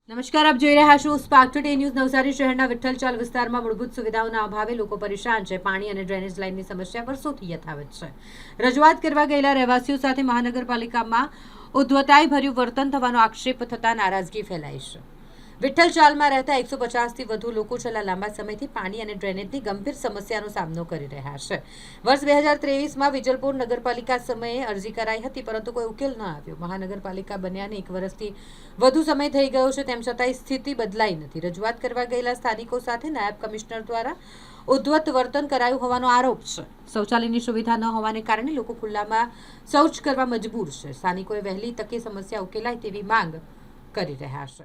નમસ્કાર, આપ જોઈ રહ્યા છો સ્પાર્ક ટુડે ન્યૂઝ। નવસારી શહેરના વિઠ્ઠલચાલ વિસ્તારમાં મૂળભૂત સુવિધાઓના અભાવે લોકો પરેશાન છે। પાણી અને ડ્રેનેજ લાઇનની સમસ્યા વર્ષોથી યથાવત છે। રજૂઆત કરવા ગયેલા રહેવાસીઓ સાથે મહાનગરપાલિકામાં ઉદ્ધતાઈભર્યું વર્તન થવાનો આક્ષેપ થતા નારાજગી ફેલાઈ છે। વિઠ્ઠલચાલમાં રહેતા 150થી વધુ લોકો છેલ્લા લાંબા સમયથી પાણી અને ડ્રેનેજની ગંભીર સમસ્યાનો સામનો કરી રહ્યા છે। વર્ષ 2023માં વિજલપુર નગરપાલિકા સમયે અરજી કરાઈ હતી, પરંતુ કોઈ ઉકેલ ન આવ્યો। મહાનગરપાલિકા બન્યાને 1 વર્ષથી વધુ સમય થઈ ગયો છે, તેમ છતાંય સ્થિતિ બદલાઈ નથી। રજૂઆત કરવા ગયેલા સ્થાનિકો સાથે નાયબ કમિશનર દ્વારા ઉદ્ધત વર્તન કરાયું હોવાનો આરોપ છે। શૌચાલયની સુવિધા ન હોવાને કારણે લોકો ખુલ્લામાં શૌચ કરવા મજબૂર છે। સ્થાનિકોએ વહેલી તકે સમસ્યા ઉકેલાય તેવી માંગ કરી રહ્યા છે।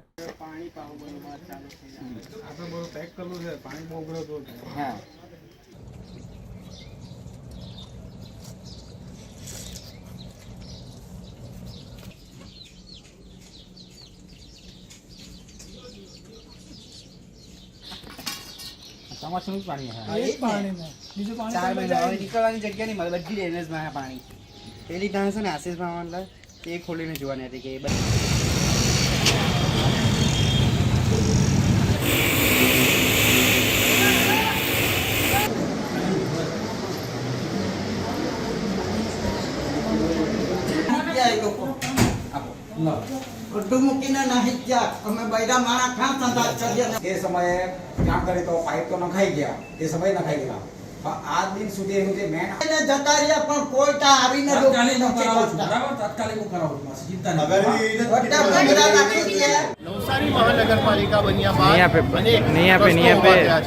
ચોમાસું પાણી નીકળવાની જગ્યા નહીં મળે, બધી ડ્રેનેજમાં પાણી પેલી ત્યાં છે ને આશીષમાં મતલબ એ ખોલીને જોવાની હતી કે એ સમયે કામ કરી તો પાઇપ તો નખાઈ ગયા, એ સમયે નખાઈ ગયા, પણ આજ દિન સુધી એનું જે મેન જતા રહ્યા પણ કોઈ તા આવીને નવસારી મહાનગરપાલિકા બન્યા બાદ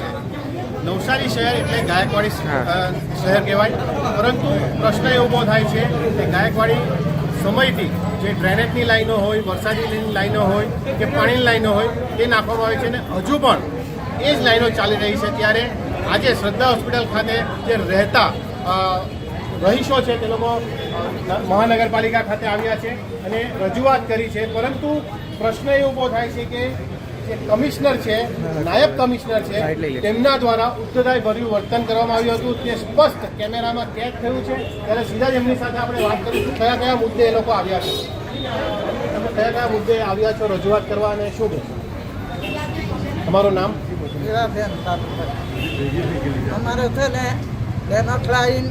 નવસારી શહેર એટલે ગાયકવાડી શહેર કહેવાય, પરંતુ પ્રશ્ન એ ઊભો થાય છે કે ગાયકવાડી સમયથી જે ડ્રેનેજની લાઈનો હોય, વરસાદી લાઈનો હોય કે પાણીની લાઈનો હોય તે નાખવામાં આવે છે અને હજુ પણ એ જ લાઈનો ચાલી રહી છે। ત્યારે આજે શ્રદ્ધા હોસ્પિટલ ખાતે જે રહેતા રહીશો છે તે લોકો મહાનગરપાલિકા ખાતે આવ્યા છે અને રજૂઆત કરી છે, પરંતુ પ્રશ્ન એ ઊભો થાય છે કે જે કમિશનર છે, નાયબ કમિશનર છે, તેમના દ્વારા ઉદ્ધતાઈભર્યું વર્તન કરવામાં આવ્યું હતું। તે સ્પષ્ટ કેમેરામાં કેદ થયું છે। ત્યારે સીધા જ એમની સાથે આપણે વાત કરીશું, કયા કયા મુદ્દે એ લોકો આવ્યા છે, તમે કયા કયા મુદ્દે આવ્યા છો રજૂઆત કરવા અને શું કહેશો? તમારું નામ? અમારે છે ને ડેનટ લાઈન,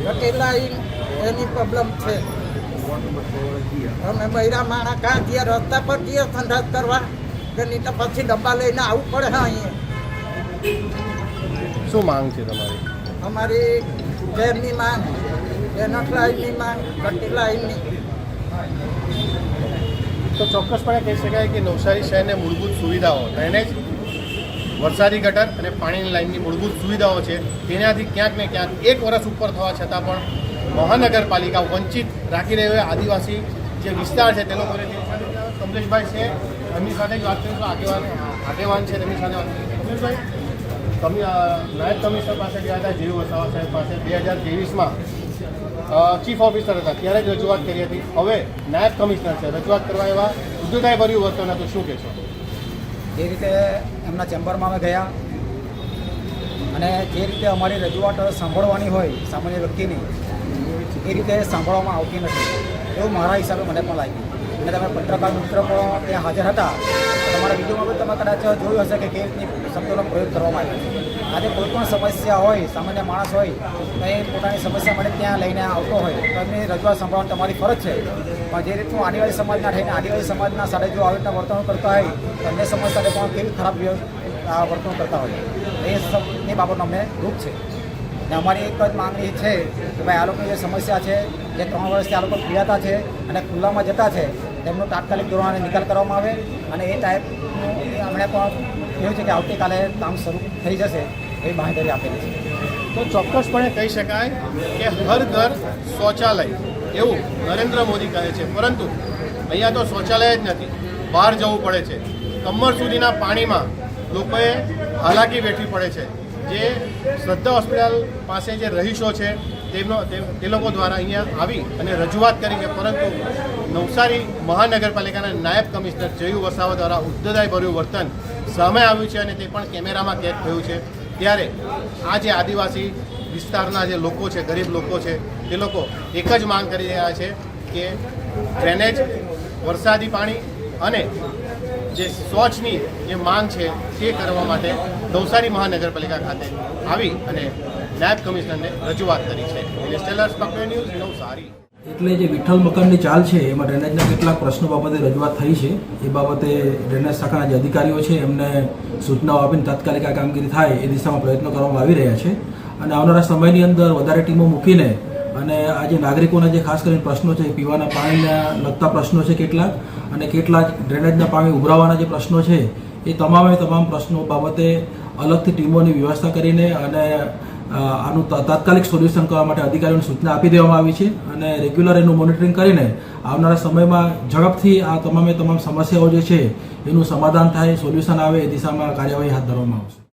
ઘટી લાઈન એની પ્રોબ્લેમ છે। અમે બૈરા માણા કાં ગયા રસ્તા પર જઈએ સંડાસ કરવા કે નહીં તો પછી ડબ્બા લઈને આવવું પડે। હા, અહીંયા શું માંગ છે તમારી? અમારી ટ્રેનની માંગ, ડેનટ લાઈનની માંગ, ઘટી લાઈનની। તો ચોક્કસપણે કહી શકાય કે નવસારી શહેરને મૂળભૂત સુવિધાઓ, ડ્રેનેજ, વરસાદી ગટર અને પાણીની લાઇનની મૂળભૂત સુવિધાઓ છે, તેનાથી ક્યાંક ને ક્યાંક 1 વર્ષ ઉપર થવા છતાં પણ મહાનગરપાલિકા વંચિત રાખી રહી હોય। આદિવાસી જે વિસ્તાર છે તે લોકોને કમલેશભાઈ છે, એમની સાથે જ વાત કરીશું, આગેવાન છે તેમની સાથે વાત કરીશું। કમલેશભાઈ, તમે નાયબ કમિશનર પાસે ગયા હતા, જીવ વસાવા સાહેબ પાસે 2023માં ચીફ ઓફિસર હતા, ત્યારે જ રજૂઆત કરી હતી। હવે નાયબ કમિશનર છે, રજૂઆત કરવા એવા ઉદ્ધતાઈભર્યું વર્તન હતું, શું કહેશો? એ રીતે એમના ચેમ્બરમાં અમે ગયા અને જે રીતે અમારી રજૂઆત સાંભળવાની હોય સામાન્ય વ્યક્તિની, એ રીતે સાંભળવામાં આવતી નથી, એવું મારા હિસાબે મને પણ લાગ્યું। અને તમે પત્રકાર મિત્ર પણ ત્યાં હાજર હતા, તમારા વિડીયોમાં પણ તમે કદાચ જોયું હશે કે કેવી રીતની શબ્દોનો પ્રયોગ કરવામાં આવ્યો છે। આજે કોઈ પણ સમસ્યા હોય, સામાન્ય માણસ હોય તો એ પોતાની સમસ્યા માટે ત્યાં લઈને આવતો હોય તો એમની રજૂઆત સાંભળવાની તમારી ફરજ છે, પણ જે રીતનું આદિવાસી સમાજના થઈને આદિવાસી સમાજના સાથે જો આવી રીતના વર્તન કરતા હોય તો અન્ય સમાજ સાથે પણ કેવી ખરાબ વર્તન કરતા હોય, એ બાબતનો અમને દુઃખ છે। અને અમારી એક જ માંગણી છે કે ભાઈ આ લોકોની જે સમસ્યા છે, જે 3 વર્ષથી આ લોકો પીડાતા છે અને ખુલ્લામાં જતા છે, તેમનો તાત્કાલિક ધોરણે નિકાલ કરવામાં આવે અને એ ટાઈપનું અમને પણ એવું છે કે આવતીકાલે કામ શરૂ થઈ જશે એવી બાંહેધરી આપેલી છે। તો ચોક્કસપણે કહી શકાય કે હર ઘર શૌચાલય એવું નરેન્દ્ર મોદી કહે છે, પરંતુ અહીંયા તો શૌચાલય જ નથી, બહાર જવું પડે છે। કમર સુધીના પાણીમાં લોકોએ હાલાકી વેઠવી પડે છે। જે શ્રદ્ધા હોસ્પિટલ પાસે જે રહીશો છે તે લોકો દ્વારા અહીંયા આવી અને રજૂઆત કરી છે, પરંતુ નવસારી મહાનગરપાલિકાના નાયબ કમિશનર જયુ વસાવા દ્વારા ઉદ્ધતાઈભર્યું વર્તન સામે આવ્યું છે અને તે પણ કેમેરામાં કેદ થયું છે। ત્યારે આ જે આદિવાસી વિસ્તારના જે લોકો છે, ગરીબ લોકો છે, તે લોકો એક જ માંગ કરી રહ્યા છે કે ડ્રેનેજ, વરસાદી પાણી અને જે સ્વચ્છની જે માંગ છે તે કરવા માટે નવસારી મહાનગરપાલિકા ખાતે આવી અને નાયબ કમિશનરને રજૂઆત કરી છે. Stellar spectre news Navsari. એટલે જે વિઠ્ઠલ મકાનની ચાલ છે એમાં ડ્રેનેજના કેટલાક પ્રશ્નો બાબતે રજૂઆત થઈ છે. એ બાબતે ડ્રેનેજ શાખાના જે અધિકારીઓ છે એમને સૂચનાઓ આપીને તાત્કાલિક આ કામગીરી થાય એ દિશામાં પ્રયત્નો કરવામાં આવી રહ્યા છે અને આવનારા સમયની અંદર વધારે ટીમો મૂકીને અને આ જે નાગરિકોના જે ખાસ કરીને પ્રશ્નો છે પીવાના પાણીના લગતા પ્રશ્નો છે કેટલાક અને કેટલાક ડ્રેનેજના પાણી ઉભરાવાના જે પ્રશ્નો છે એ તમામ પ્રશ્નો બાબતે અલગથી ટીમોની વ્યવસ્થા કરીને અને આનું તાત્કાલિક સોલ્યુશન કરવા માટે અધિકારીઓને સૂચના આપી દેવામાં આવી છે અને રેગ્યુલર એનું મોનિટરિંગ કરીને આવનારા સમયમાં ઝડપથી આ તમામ સમસ્યાઓ જે છે એનું સમાધાન થાય, સોલ્યુશન આવે એ દિશામાં કાર્યવાહી હાથ ધરવામાં આવશે.